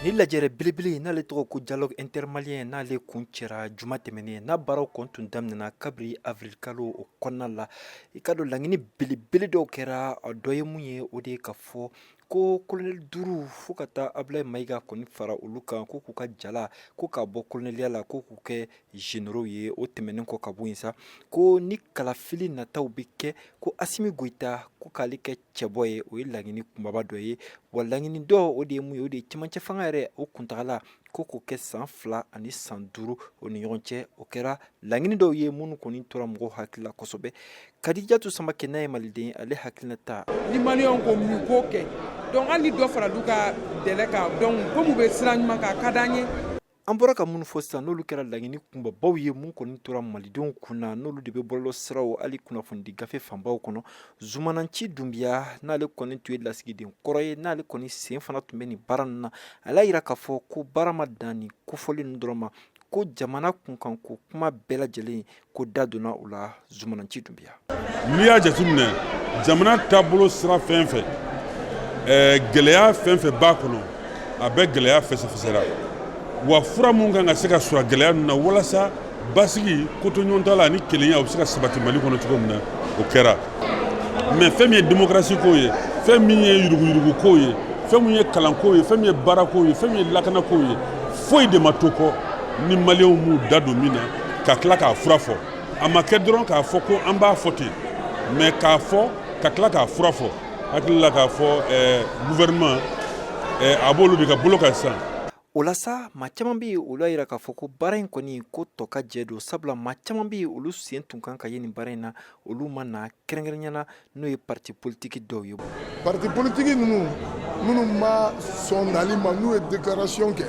Ni lajɛrɛ belebele n'ale tɔgɔ ko dialogue intermalien n'ale kun cɛra juma tɛmɛnen n'a baaraw kɔn tun daminɛna kabiri avril kalo o kɔnɔna la i ka dɔn laɲini belebele dɔw kɛra a dɔ ye mun ye o de ye ka fɔ ko colonel duuru fo ka taa Ablaye Mayiga kɔni fara olu kan ko k'u ka jala ko k'a bɔ coloneliya la ko k'u kɛ généraux ye o tɛmɛnen kɔ ka bɔ yen sa ko ni kalafili nataw bɛ kɛ ko Asimi Goyita ko k'ale kɛ cɛbɔ ye o ye laɲini kunbaba dɔ ye wa laɲini dɔ o de ye mun ye o de ye cɛmancɛ fanga yɛrɛ o kuntagala ko k'o kɛ san 2 ani san 5 o ni ɲɔgɔn cɛ o kɛra laɲini dɔw ye minnu kɔni tora mɔgɔw hakili la kosɛbɛ Kadijatu Samakɛ n'a ye maliden ale hakilinata ni maliyɛnw ko mun ko kɛ donc hali dɔ fara du ka dɛlɛ kan donc komu bɛ sira ɲuman kan a ka d'an ye an bɔra ka minnu fɔ sisan n'olu kɛra laɲini kunbabaw ye mun kɔni tora malidenw kunna n'olu de bɛ bɔlɔlɔ siraw hali kunnafonidi gafe fanbaw kɔnɔ Zumananci Dunbiya n'ale kɔni tun ye lasigiden kɔrɔ ye n'ale kɔni sen fana tun bɛ nin baara ninnu na ale y'a jira k'a fɔ ko baara ma dan nin kofɔli ninnu dɔrɔn ma ko jamana kunkan ko kuma bɛɛ lajɛlen ko da donna o la Zumananci Dunbiya n'i y'a jateminɛ jamana taabolo sira fɛn fɛn gɛlɛya fɛn fɛn b'a kɔnɔ a bɛ gɛlɛya fɛsɛfɛsɛra wa fura mun kan ka se ka sɔrɔ gɛlɛya ninnu na walasa basigi kotoɲɔgɔn la ni kelenya o bɛ se ka sabati Mali kɔnɔ cogo min na o kɛra mais fɛn min ye démocratie ko ye fɛn min ye yuruguyurugu ko ye fɛn min ye kalanko ye fɛn min ye baarako ye fɛn min ye lakanako ye foyi de ma to kɔ ni maliyɛnw m'u da don min na ka tila k'a fura fɔ a ma kɛ dɔrɔn k'a fɔ ko an b'a fɔ ten mais k'a fɔ ka tila k'a fura fɔ hakili la k'a fɔ gouvernement a b'olu de ka bolo kan sisan o la sa maa caman bɛ yen olu y'a jira k'a fɔ ko baara in kɔni ko tɔ ka jɛ don sabula maa caman bɛ yen olu sen tun kan ka ye nin baara in na olu ma na kɛrɛnkɛrɛnnenya n'o ye parti politique dɔw ye. parti politique ninnu minnu ma sɔn nali ma n'u ye déclaration kɛ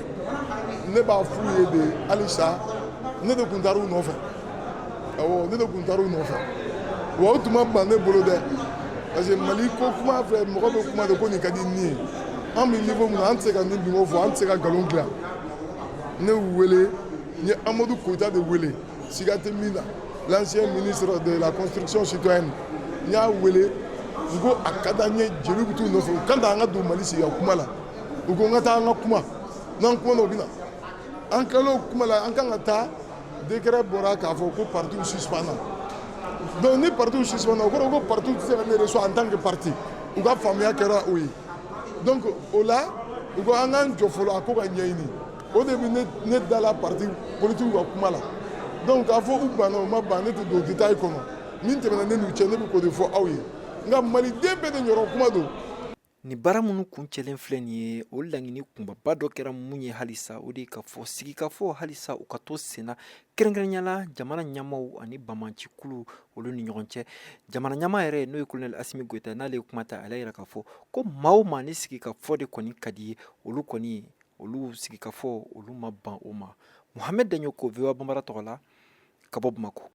ne b'a f'u ye de halisa ne de tun taara u nɔfɛ awɔ ne de tun taara u nɔfɛ wa o tun ma ban ne bolo dɛ parce que Mali ko kuma filɛ mɔgɔ bɛ kuma de ko nin ka di nin ye. An bɛ niveau min na an tɛ se ka nin bingo fɔ an tɛ se ka nkalon dilan ne y'u wele n ye Amadou Koyita de wele siga tɛ min na l'ancien ministre de la construction citoyenne n y'a wele n ko a ka d'an ye jeliw bɛ t'u nɔfɛ u kan t'an ka don Mali sigi ka kuma la u ko n ka taa an ka kuma n'an kumana o bɛ na an kilala o kuma la an kan ka taa décret bɔra k'a fɔ ko partiw suspendra donc ni partiw suspendra o kɔrɔ ko partiw tɛ se ka ne reçoit en tant que parti u ka faamuya kɛra o ye. Donc o la u ko an k'an jɔ fɔlɔ a ko ka ɲɛɲini o de bɛ ne da la parti politique ka kuma la donc k'a fɔ u banna o ma ban ne tɛ don détail kɔnɔ min tɛmɛna ne n'u cɛ ne bɛ k'o de fɔ aw ye nka maliden bɛɛ de ɲɔgɔn kuma don. Ni baara minnu kun cɛlen filɛ nin ye o laɲini kunbaba dɔ kɛra mun ye halisa o de ye ka fɔ sigikafɔ halisa u ka to senna kɛrɛnkɛrɛnnenya jamana ɲɛmaaw ani bamancikulu olu ni ɲɔgɔn cɛ jamana ɲɛmaa yɛrɛ n'o ye colonel Asimi Goyita n'ale ye kuma ta ale yɛrɛ k'a fɔ ko maa o maa ni sigikafɔ de kɔni ka di ye olu kɔni olu sigikafɔ olu ma ban o ma Muhamɛd Daɲoko VOA Banbara tɔgɔ la ka bɔ Bamako.